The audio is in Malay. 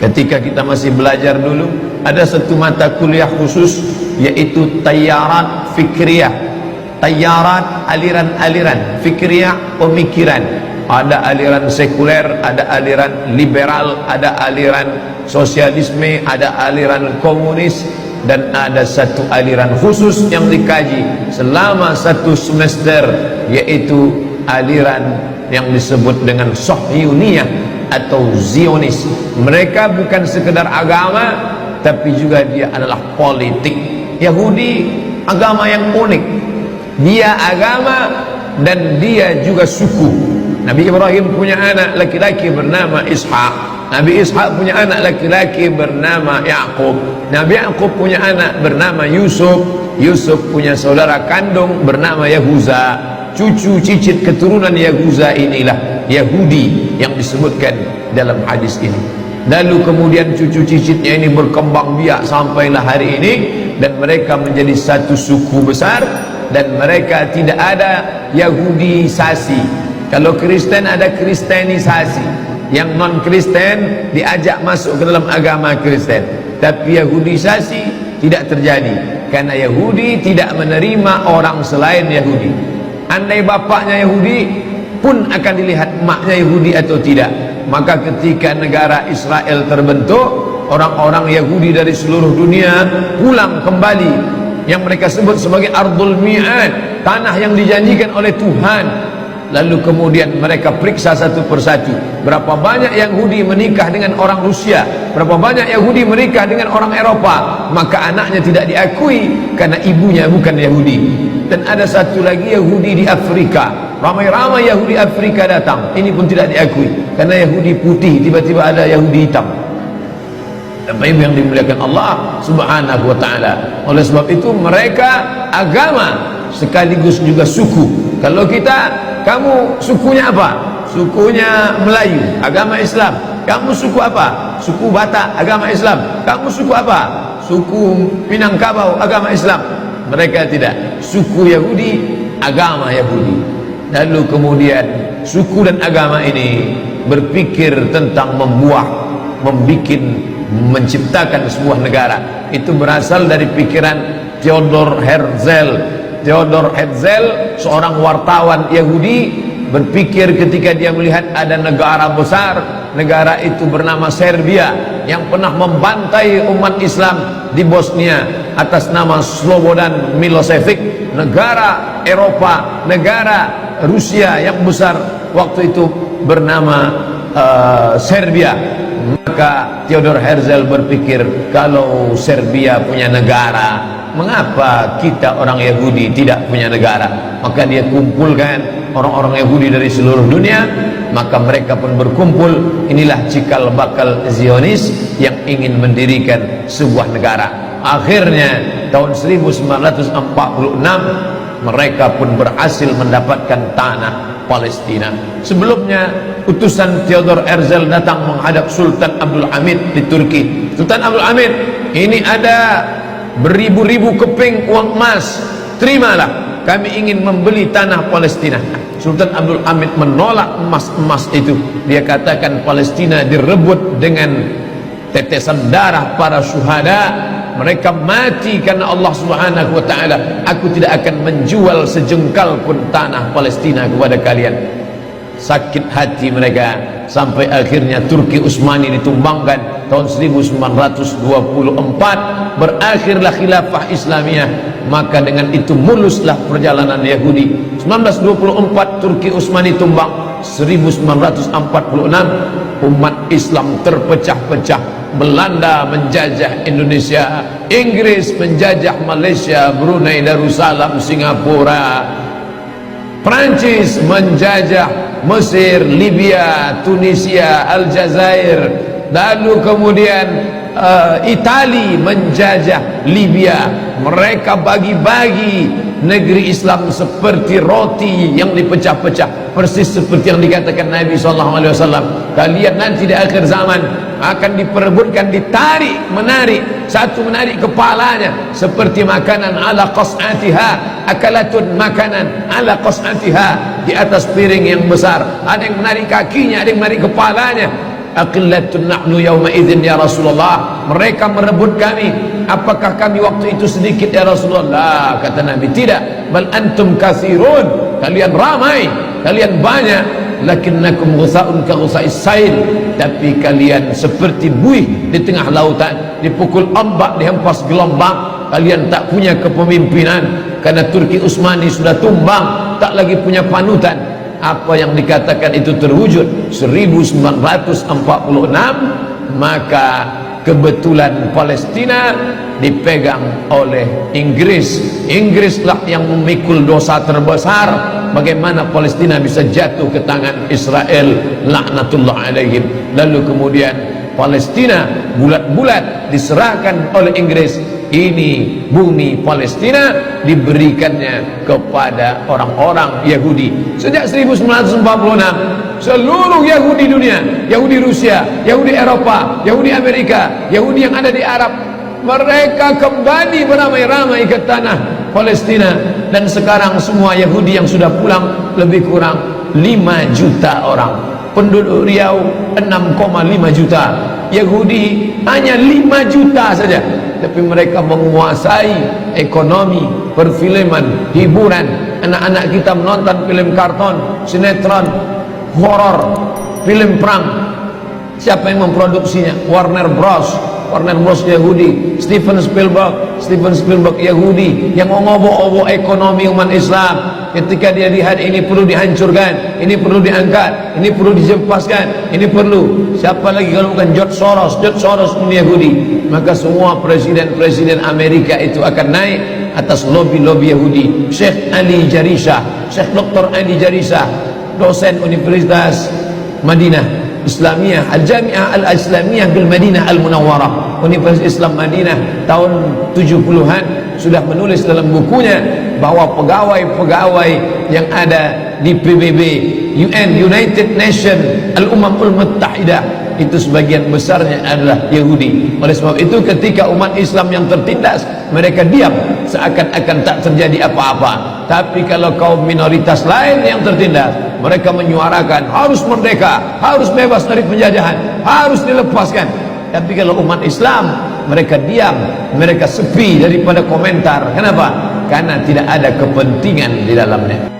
Ketika kita masih belajar dulu, ada satu mata kuliah khusus, yaitu Tayarat Fikriyah. Tayarat, aliran-aliran, Fikriyah, pemikiran. Ada aliran sekuler, ada aliran liberal, ada aliran sosialisme, ada aliran komunis, dan ada satu aliran khusus yang dikaji selama satu semester, yaitu aliran yang disebut dengan Sahyuniyah atau Zionis. Mereka bukan sekedar agama, tapi juga dia adalah politik. Yahudi agama yang unik, dia agama dan dia juga suku. Nabi Ibrahim punya anak laki-laki bernama Ishak. Nabi Ishak punya anak laki-laki bernama Yaqub. Nabi Yaqub punya anak bernama Yusuf. Yusuf punya saudara kandung bernama Yahuza. Cucu cicit keturunan Yahuza inilah Yahudi yang disebutkan dalam hadis ini. Lalu kemudian cucu cicitnya ini berkembang biak sampailah hari ini, dan mereka menjadi satu suku besar, dan mereka tidak ada Yahudisasi. Kalau Kristen ada Kristenisasi, yang non-Kristen diajak masuk ke dalam agama Kristen, tapi Yahudisasi tidak terjadi, karena Yahudi tidak menerima orang selain Yahudi. Andai bapaknya Yahudi pun akan dilihat maknya Yahudi atau tidak. Maka ketika negara Israel terbentuk, orang-orang Yahudi dari seluruh dunia pulang kembali, yang mereka sebut sebagai Ardul Mi'ad, tanah yang dijanjikan oleh Tuhan. Lalu kemudian mereka periksa satu persatu, berapa banyak Yahudi menikah dengan orang Rusia, berapa banyak Yahudi menikah dengan orang Eropa. Maka anaknya tidak diakui karena ibunya bukan Yahudi. Dan ada satu lagi Yahudi di Afrika, ramai-ramai Yahudi Afrika datang, ini pun tidak diakui karena Yahudi putih, tiba-tiba ada Yahudi hitam. Bapak Ibu yang dimuliakan Allah Subhanahu wa ta'ala. Oleh sebab itu mereka agama sekaligus juga suku. Kalau kita, kamu sukunya apa? Sukunya Melayu, agama Islam. Kamu suku apa? Suku Batak, agama Islam. Kamu suku apa? Suku Minangkabau, agama Islam. Mereka tidak. Suku Yahudi, agama Yahudi. Lalu kemudian suku dan agama ini berpikir tentang menciptakan sebuah negara. Itu berasal dari pikiran Theodor Herzl. Theodor Herzl, seorang wartawan Yahudi, berpikir ketika dia melihat ada negara besar, negara itu bernama Serbia, yang pernah membantai umat Islam di Bosnia atas nama Slobodan Milosevic. Negara Eropa, negara Rusia yang besar waktu itu bernama Serbia. Maka Theodor Herzl berpikir, kalau Serbia punya negara, mengapa kita orang Yahudi tidak punya negara? Maka dia kumpulkan orang-orang Yahudi dari seluruh dunia, maka mereka pun berkumpul. Inilah cikal bakal Zionis yang ingin mendirikan sebuah negara. Akhirnya tahun 1946 mereka pun berhasil mendapatkan tanah Palestina. Sebelumnya utusan Theodor Herzl datang menghadap Sultan Abdul Hamid di Turki. Sultan Abdul Hamid, ini ada beribu-ribu keping uang emas, terimalah, kami ingin membeli tanah Palestina. Sultan Abdul Hamid menolak emas-emas itu. Dia katakan Palestina direbut dengan tetesan darah para syuhada. Mereka mati karena Allah Subhanahu wa ta'ala. Aku tidak akan menjual sejengkal pun tanah Palestina kepada kalian. Sakit hati mereka, sampai akhirnya Turki Utsmani ditumbangkan tahun 1924. Berakhirlah khilafah Islamiyah. Maka dengan itu muluslah perjalanan Yahudi. 1924 Turki Utsmani tumbang. 1946 umat Islam terpecah-pecah. Belanda menjajah Indonesia, Inggris menjajah Malaysia, Brunei Darussalam, Singapura, Prancis menjajah Mesir, Libya, Tunisia, Aljazair, lalu kemudian Itali menjajah Libya. Mereka bagi-bagi negeri Islam seperti roti yang dipecah-pecah, persis seperti yang dikatakan Nabi SAW. Kalian nanti di akhir zaman akan diperebutkan, ditarik, menarik, satu menarik kepalanya seperti makanan ala qas'atiha, akalatun makanan ala qas'atiha, di atas piring yang besar. Ada yang menarik kakinya, ada yang menarik kepalanya. aqillatun nahnu yawma idzin ya Rasulullah, mereka merebut kami, apakah kami waktu itu sedikit ya Rasulullah? Kata Nabi, tidak, bal antum katsirun, kalian ramai, kalian banyak, lakinnakum ghusaun ka ghusais sail, tapi kalian seperti buih di tengah lautan, dipukul ombak, dihempas gelombang. Kalian tak punya kepemimpinan karena Turki Utsmani sudah tumbang, tak lagi punya panutan. Apa yang dikatakan itu terwujud 1946, maka kebetulan Palestina dipegang oleh Inggris. Inggrislah yang memikul dosa terbesar. Bagaimana Palestina bisa jatuh ke tangan Israel, laknatullah alaihim. Lalu kemudian Palestina bulat-bulat diserahkan oleh Inggris. Ini bumi Palestina diberikannya kepada orang-orang Yahudi. Sejak 1946 seluruh Yahudi dunia, Yahudi Rusia, Yahudi Eropa, Yahudi Amerika, Yahudi yang ada di Arab, mereka kembali beramai-ramai ke tanah Palestina. Dan sekarang semua Yahudi yang sudah pulang lebih kurang 5 juta orang. Penduduk Riau 6,5 juta, Yahudi hanya 5 juta saja, tapi mereka menguasai ekonomi, perfilman, hiburan. Anak-anak kita menonton film karton, sinetron, horor, film perang. Siapa yang memproduksinya? Warner Bros. Warner Bros Yahudi. Steven Spielberg Yahudi, yang mengobok-obok ekonomi umat Islam. Ketika dia lihat ini perlu dihancurkan, ini perlu diangkat, ini perlu dijempaskan, ini perlu. Siapa lagi kalau bukan George Soros? George Soros pun Yahudi. Maka semua presiden-presiden Amerika itu akan naik atas lobby-lobby Yahudi. Syekh Ali Jarisah, Syekh Dr. Ali Jarisah, dosen Universitas Madinah Islamiyah, Al-Jami'ah Al-Islamiyah bil Madinah Al-Munawwarah, Universitas Islam Madinah, tahun 70-an sudah menulis dalam bukunya bahwa pegawai-pegawai yang ada di PBB, United Nations, Al-Ummamul Muttahidah, itu sebagian besarnya adalah Yahudi. Oleh sebab itu ketika umat Islam yang tertindas, mereka diam seakan-akan tak terjadi apa-apa. Tapi kalau kaum minoritas lain yang tertindas, mereka menyuarakan harus merdeka, harus bebas dari penjajahan, harus dilepaskan. Tapi kalau umat Islam, mereka diam, mereka sepi daripada komentar. Kenapa? Karena tidak ada kepentingan di dalamnya.